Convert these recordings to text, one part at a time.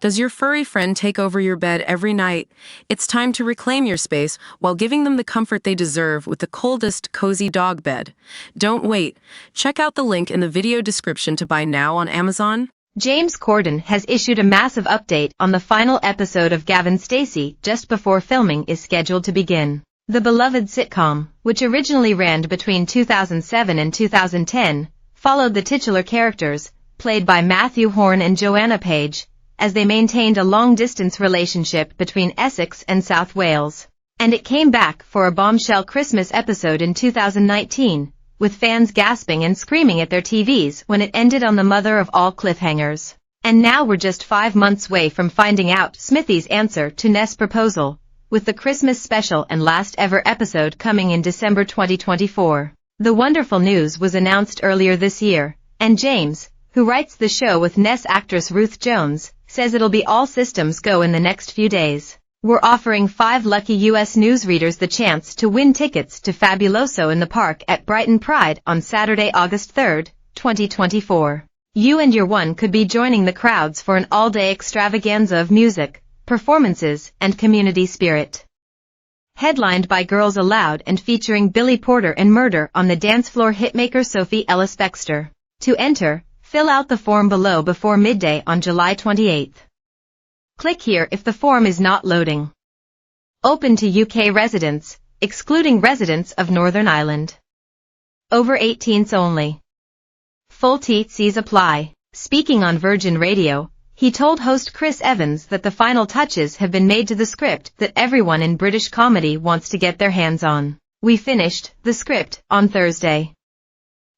Does your furry friend take over your bed every night? It's time to reclaim your space while giving them the comfort they deserve with the coldest, cozy dog bed. Don't wait. Check out the link in the video description to buy now on Amazon. James Corden has issued a massive update on the final episode of Gavin and Stacey just before filming is scheduled to begin. The beloved sitcom, which originally ran between 2007 and 2010, followed the titular characters, played by Matthew Horne and Joanna Page, as they maintained a long-distance relationship between Essex and South Wales. And it came back for a bombshell Christmas episode in 2019, with fans gasping and screaming at their TVs when it ended on the mother of all cliffhangers. And now we're just 5 months away from finding out Smithy's answer to Ness' proposal, with the Christmas special and last ever episode coming in December 2024. The wonderful news was announced earlier this year, and James, who writes the show with Ness actress Ruth Jones, says it'll be all systems go in the next few days. We're offering 5 lucky U.S. newsreaders the chance to win tickets to Fabuloso in the Park at Brighton Pride on Saturday, August 3, 2024. You and your one could be joining the crowds for an all-day extravaganza of music, performances, and community spirit. Headlined by Girls Aloud and featuring Billy Porter and Murder on the dance floor hitmaker Sophie Ellis-Bextor. To enter, fill out the form below before midday on July 28. Click here if the form is not loading. Open to UK residents, excluding residents of Northern Ireland. Over 18s only. Full TCs apply. Speaking on Virgin Radio, he told host Chris Evans that the final touches have been made to the script that everyone in British comedy wants to get their hands on. We finished the script on Thursday.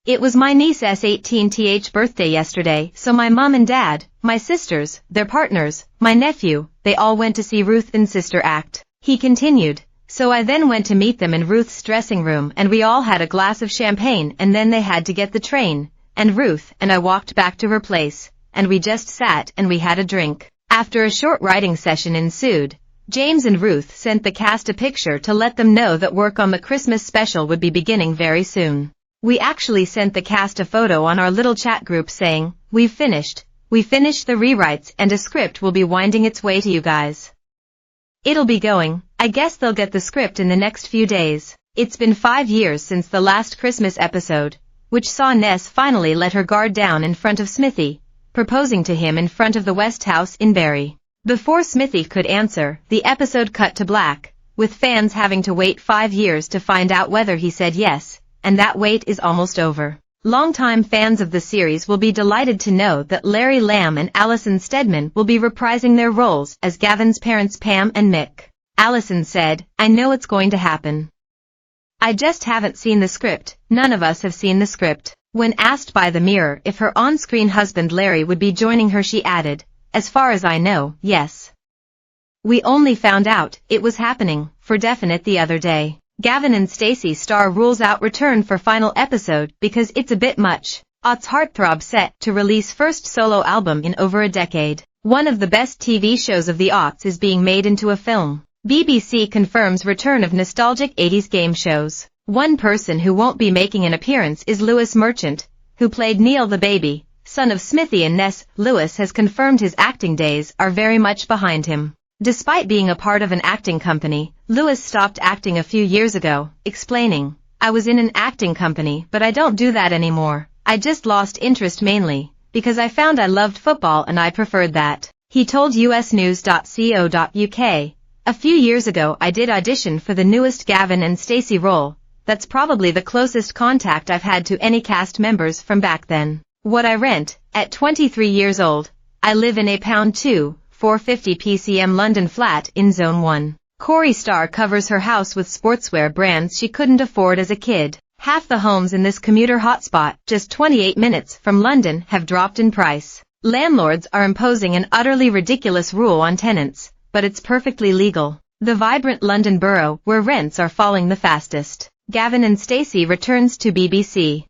It was my niece's 18th birthday yesterday, so my mom and dad, my sisters, their partners, my nephew, they all went to see Ruth and sister act. He continued, so I then went to meet them in Ruth's dressing room and we all had a glass of champagne and then they had to get the train, and Ruth and I walked back to her place, and we just sat and we had a drink. After a short writing session ensued, James and Ruth sent the cast a picture to let them know that work on the Christmas special would be beginning very soon. We actually sent the cast a photo on our little chat group saying, we finished the rewrites and a script will be winding its way to you guys. It'll be going, I guess they'll get the script in the next few days. It's been 5 years since the last Christmas episode, which saw Ness finally let her guard down in front of Smithy, proposing to him in front of the West House in Bury. Before Smithy could answer, the episode cut to black, with fans having to wait 5 years to find out whether he said yes. And that wait is almost over. Longtime fans of the series will be delighted to know that Larry Lamb and Alison Steadman will be reprising their roles as Gavin's parents Pam and Mick. Alison said, I know it's going to happen. I just haven't seen the script. None of us have seen the script. When asked by The Mirror if her on-screen husband Larry would be joining her, she added, as far as I know, yes. We only found out it was happening for definite the other day. Gavin and Stacey star rules out return for final episode because it's a bit much. Ott's heartthrob set to release first solo album in over a decade. One of the best TV shows of the aughts is being made into a film. BBC confirms return of nostalgic 80s game shows. One person who won't be making an appearance is Lewis Merchant, who played Neil the baby, son of Smithy and Ness. Lewis has confirmed his acting days are very much behind him. Despite being a part of an acting company, Lewis stopped acting a few years ago, explaining, I was in an acting company but I don't do that anymore. I just lost interest mainly, because I found I loved football and I preferred that. He told usnews.co.uk, a few years ago I did audition for the newest Gavin and Stacey role. That's probably the closest contact I've had to any cast members from back then. What I rent, at 23 years old, I live in a £2, 450 PCM London flat in Zone 1. Corey Starr covers her house with sportswear brands she couldn't afford as a kid. Half the homes in this commuter hotspot, just 28 minutes from London, have dropped in price. Landlords are imposing an utterly ridiculous rule on tenants, but it's perfectly legal. The vibrant London borough where rents are falling the fastest. Gavin and Stacey returns to BBC.